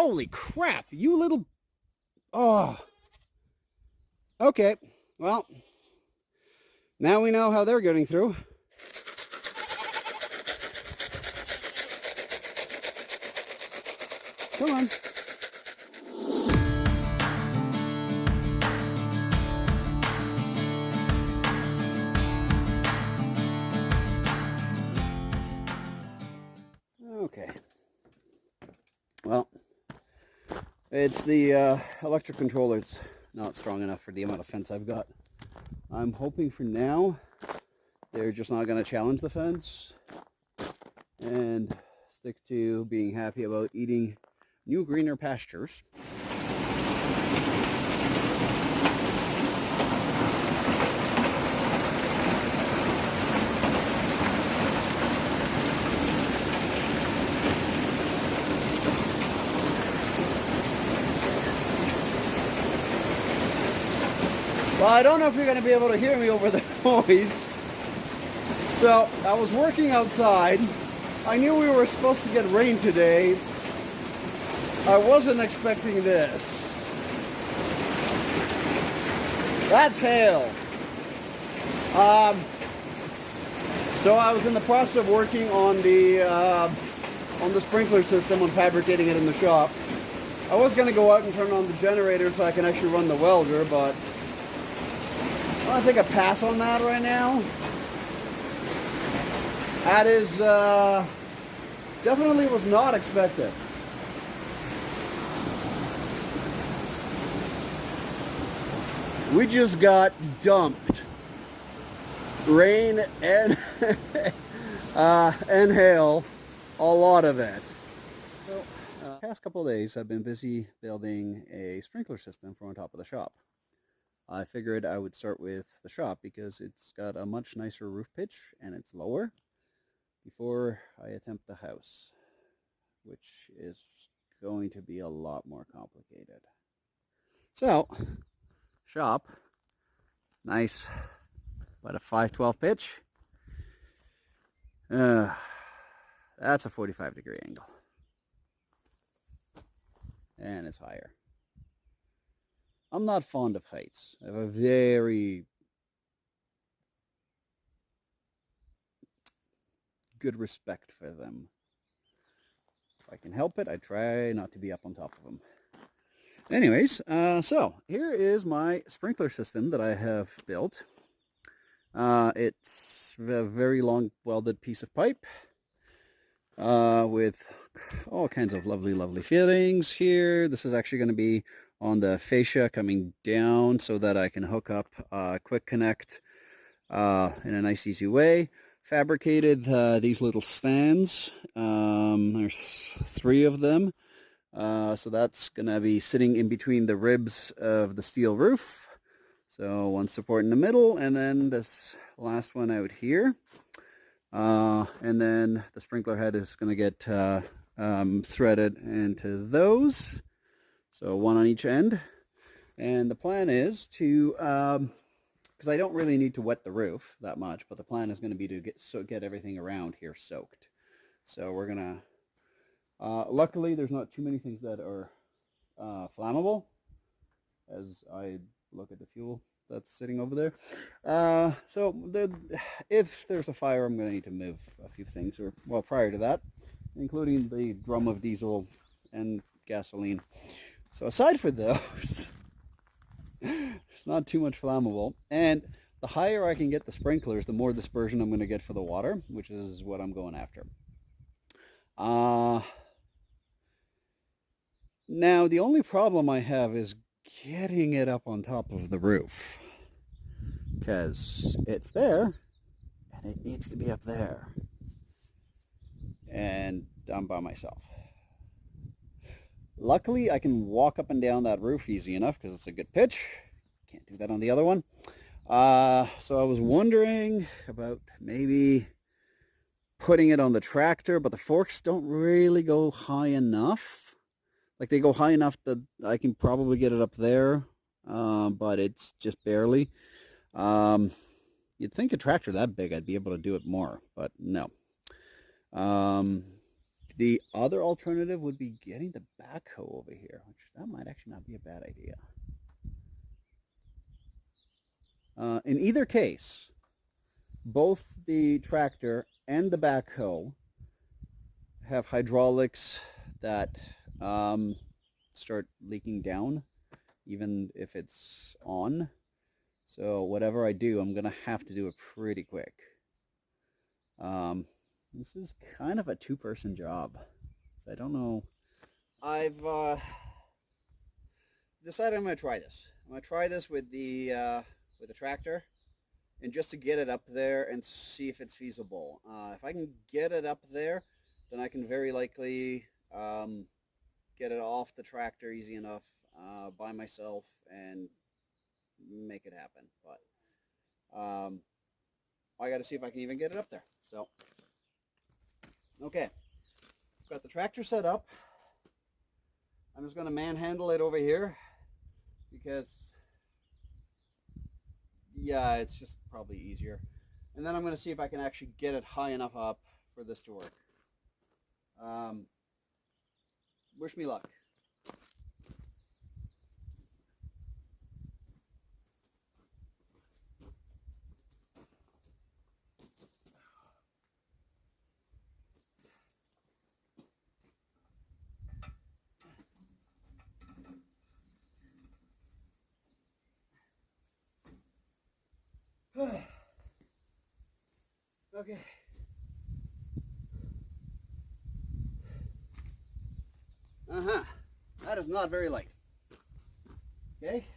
Holy crap, you little... Oh. Okay, well, now we know how they're getting through. Come on. Okay. Well, it's the electric controller. It's not strong enough for the amount of fence I've got. I'm hoping for now they're just not going to challenge the fence and stick to being happy about eating new greener pastures. Well, I don't know if you're going to be able to hear me over the noise. So, I was working outside. I knew we were supposed to get rain today. I wasn't expecting this. That's hail. So I was in the process of working on the sprinkler system, on fabricating it in the shop. I was going to go out and turn on the generator so I can actually run the welder, but I think I pass on that right now. That is definitely was not expected. We just got dumped. Rain and and hail, a lot of it. So, past couple of days I've been busy building a sprinkler system for on top of the shop. I figured I would start with the shop because it's got a much nicer roof pitch and it's lower before I attempt the house, which is going to be a lot more complicated. So, shop, nice, about a 512 pitch. That's a 45-degree angle. And it's higher. I'm not fond of heights. I have a very good respect for them. If I can help it, I try not to be up on top of them. Anyways, so here is my sprinkler system that I have built. It's a very long welded piece of pipe with all kinds of lovely fittings here. This is actually going to be on the fascia coming down so that I can hook up quick connect in a nice easy way. Fabricated these little stands. There's 3 of them. So that's going to be sitting in between the ribs of the steel roof. So one support in the middle, and then this last one out here. And then the sprinkler head is going to get threaded into those. So one on each end. And the plan is to, because I don't really need to wet the roof that much, but the plan is going to be to get everything around here soaked. So we're going to, luckily there's not too many things that are flammable as I look at the fuel that's sitting over there. So if there's a fire, I'm going to need to move a few things, or well, prior to that, including the drum of diesel and gasoline. So aside from those, it's not too much flammable. And the higher I can get the sprinklers, the more dispersion I'm going to get for the water, which is what I'm going after. Now, the only problem I have is getting it up on top of the roof, because it's there and it needs to be up there, and I'm by myself. Luckily, I can walk up and down that roof easy enough because it's a good pitch. Can't do that on the other one. So I was wondering about maybe putting it on the tractor, but the forks don't really go high enough. Like, they go high enough that I can probably get it up there, but it's just barely. You'd think a tractor that big, I'd be able to do it more, but no. The other alternative would be getting the backhoe over here, which that might actually not be a bad idea. In either case, both the tractor and the backhoe have hydraulics that start leaking down even if it's on. So whatever I do, I'm gonna have to do it pretty quick. This is kind of a two-person job, so I don't know. I've decided I'm gonna try this. I'm gonna try this with the tractor, and just to get it up there and see if it's feasible. If I can get it up there, then I can very likely get it off the tractor easy enough by myself and make it happen. But I got to see if I can even get it up there. So, okay, got the tractor set up. I'm just going to manhandle it over here because, yeah, it's just probably easier. And then I'm going to see if I can actually get it high enough up for this to work. Wish me luck. Okay. That is not very light. Okay.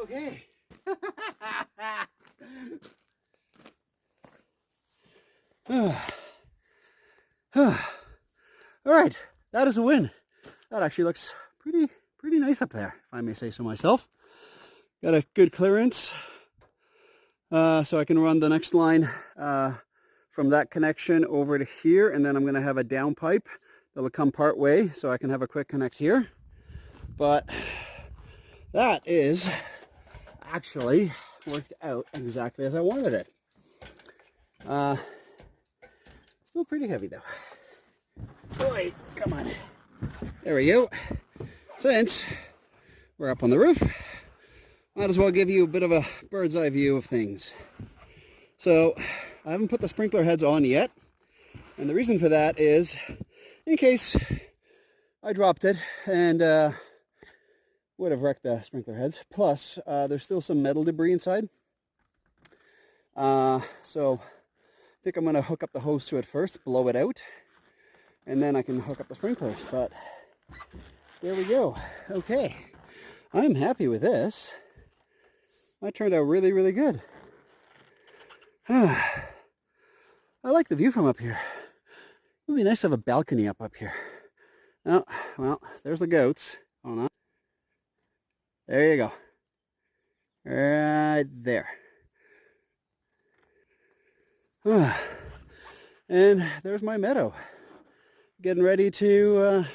Okay. All right, that is a win. That actually looks pretty nice up there, if I may say so myself. Got a good clearance, so I can run the next line from that connection over to here, and then I'm going to have a down pipe that'll come part way, so I can have a quick connect here. But that is actually worked out exactly as I wanted it. Still pretty heavy though. Oh, wait, come on. There we go. Since we're up on the roof, might as well give you a bit of a bird's eye view of things. So I haven't put the sprinkler heads on yet, and the reason for that is in case I dropped it and would have wrecked the sprinkler heads. Plus, there's still some metal debris inside. So I think I'm going to hook up the hose to it first, blow it out, and then I can hook up the sprinklers. But there we go. Okay, I'm happy with this. That turned out really, really good. I like the view from up here. It would be nice to have a balcony up here. Oh, well, there's the goats. Hold on. There you go. Right there. And there's my meadow. Getting ready to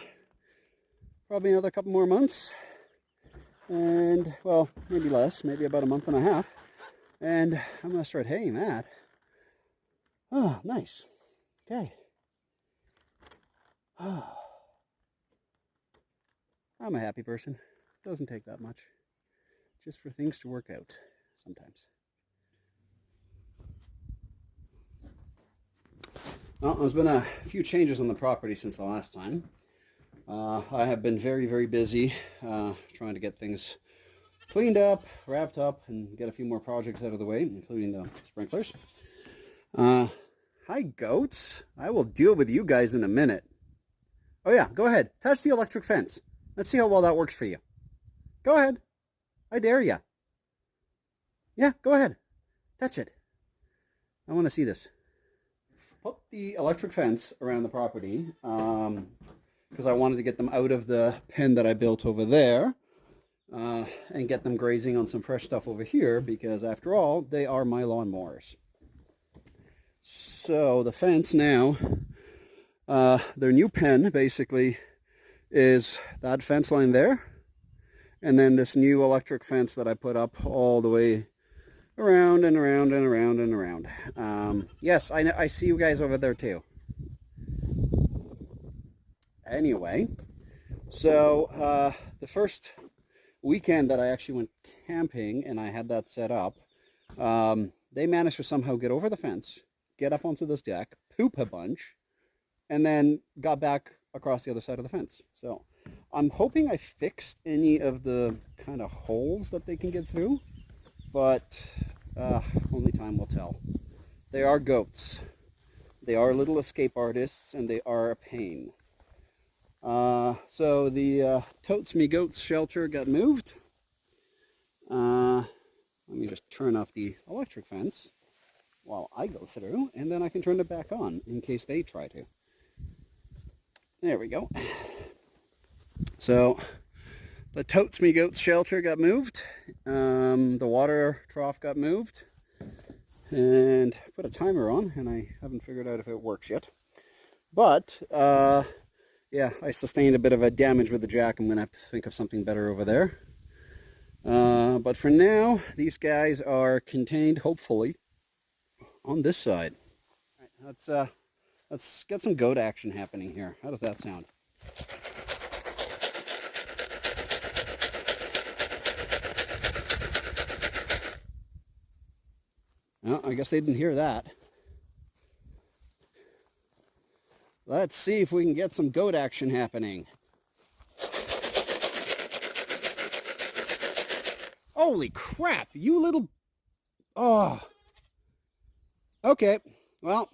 probably another couple more months. And, well, maybe less, maybe about a month and a half. And I'm going to start haying that. Oh, nice. Okay. Oh. I'm a happy person. Doesn't take that much. Just for things to work out sometimes. Well, there's been a few changes on the property since the last time. I have been very, very busy trying to get things cleaned up, wrapped up, and get a few more projects out of the way, including the sprinklers. Hi, goats. I will deal with you guys in a minute. Oh yeah, go ahead. Touch the electric fence. Let's see how well that works for you. Go ahead. I dare ya. Yeah, go ahead. Touch it. I want to see this. Put the electric fence around the property because I wanted to get them out of the pen that I built over there and get them grazing on some fresh stuff over here because after all, they are my lawnmowers. So the fence now, their new pen basically is that fence line there, and then this new electric fence that I put up all the way around and around and around and around. Yes, I see you guys over there too. Anyway, so the first weekend that I actually went camping and I had that set up, they managed to somehow get over the fence, get up onto this deck, poop a bunch, and then got back across the other side of the fence. So I'm hoping I fixed any of the kind of holes that they can get through, but only time will tell. They are goats. They are little escape artists, and they are a pain. So the Totes Me Goats shelter got moved. Let me just turn off the electric fence while I go through, and then I can turn it back on in case they try to. There we go. So the Totes Me Goats shelter got moved. The water trough got moved. And put a timer on, and I haven't figured out if it works yet. But, yeah, I sustained a bit of a damage with the jack. I'm going to have to think of something better over there. But for now, these guys are contained, hopefully, on this side. All right, let's get some goat action happening here. How does that sound? Well, I guess they didn't hear that. Let's see if we can get some goat action happening. Holy crap, you little... Oh. Okay, well,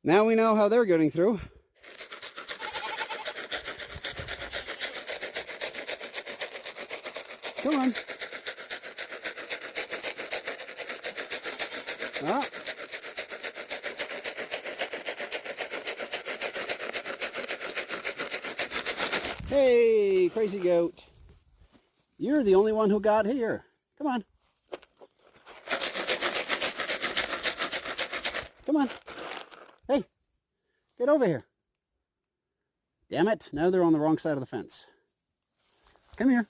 now we know how they're getting through. Come on. Ah. Hey, crazy goat. You're the only one who got here. Come on. Come on. Hey, get over here. Damn it, now they're on the wrong side of the fence. Come here.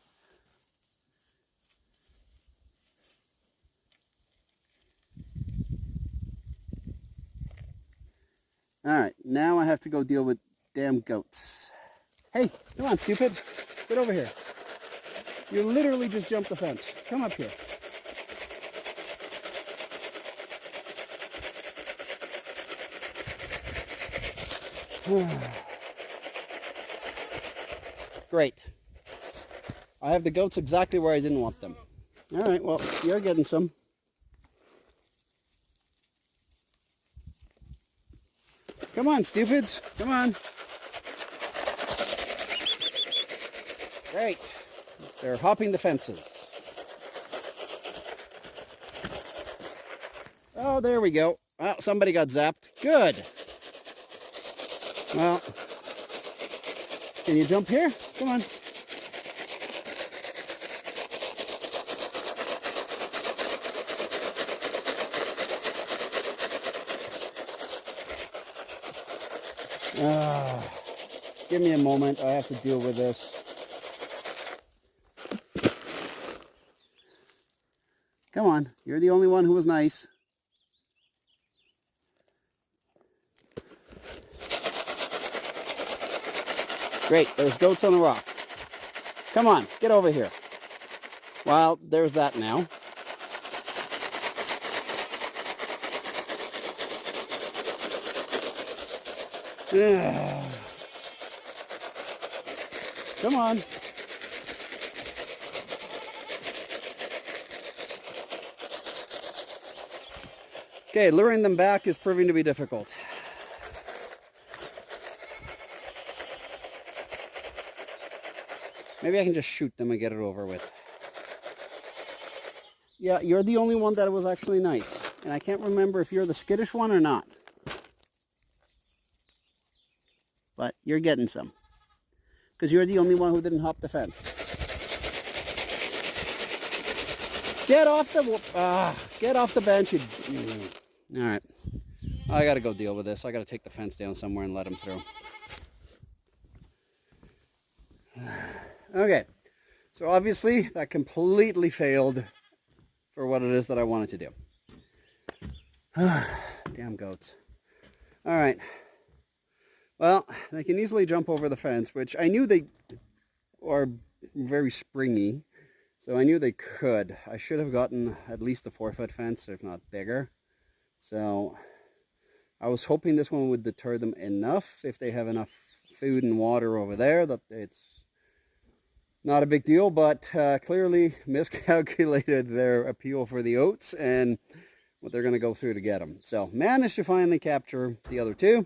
Alright, now I have to go deal with damn goats. Hey, come on, stupid. Get over here. You literally just jumped the fence. Come up here. Great. I have the goats exactly where I didn't want them. All right, well, you're getting some. Come on, stupids. Come on. Great. They're hopping the fences. Oh, there we go. Well, somebody got zapped. Good. Well, can you jump here? Come on. Give me a moment. I have to deal with this. Come on. You're the only one who was nice. Great. There's goats on the rock. Come on. Get over here. Well, there's that now. Come on. Okay, luring them back is proving to be difficult. Maybe I can just shoot them and get it over with. Yeah, you're the only one that was actually nice. And I can't remember if you're the skittish one or not. But you're getting some. Because you're the only one who didn't hop the fence. Get off the bench. All right. I got to go deal with this. I got to take the fence down somewhere and let them through. Okay. So obviously that completely failed for what it is that I wanted to do. Damn goats. All right. Well, they can easily jump over the fence, which I knew they are very springy. So I knew they could. I should have gotten at least a 4-foot fence, if not bigger. So I was hoping this one would deter them enough, if they have enough food and water over there, that it's not a big deal. But clearly miscalculated their appeal for the oats and what they're going to go through to get them. So managed to finally capture the other two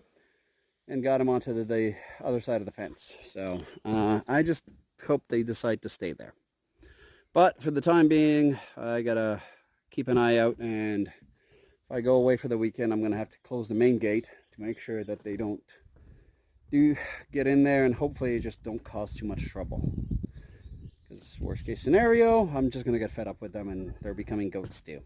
and got them onto the other side of the fence. So I just hope they decide to stay there. But for the time being, I gotta keep an eye out, and if I go away for the weekend, I'm gonna have to close the main gate to make sure that they don't get in there, and hopefully just don't cause too much trouble. Because worst case scenario, I'm just gonna get fed up with them and they're becoming goats too.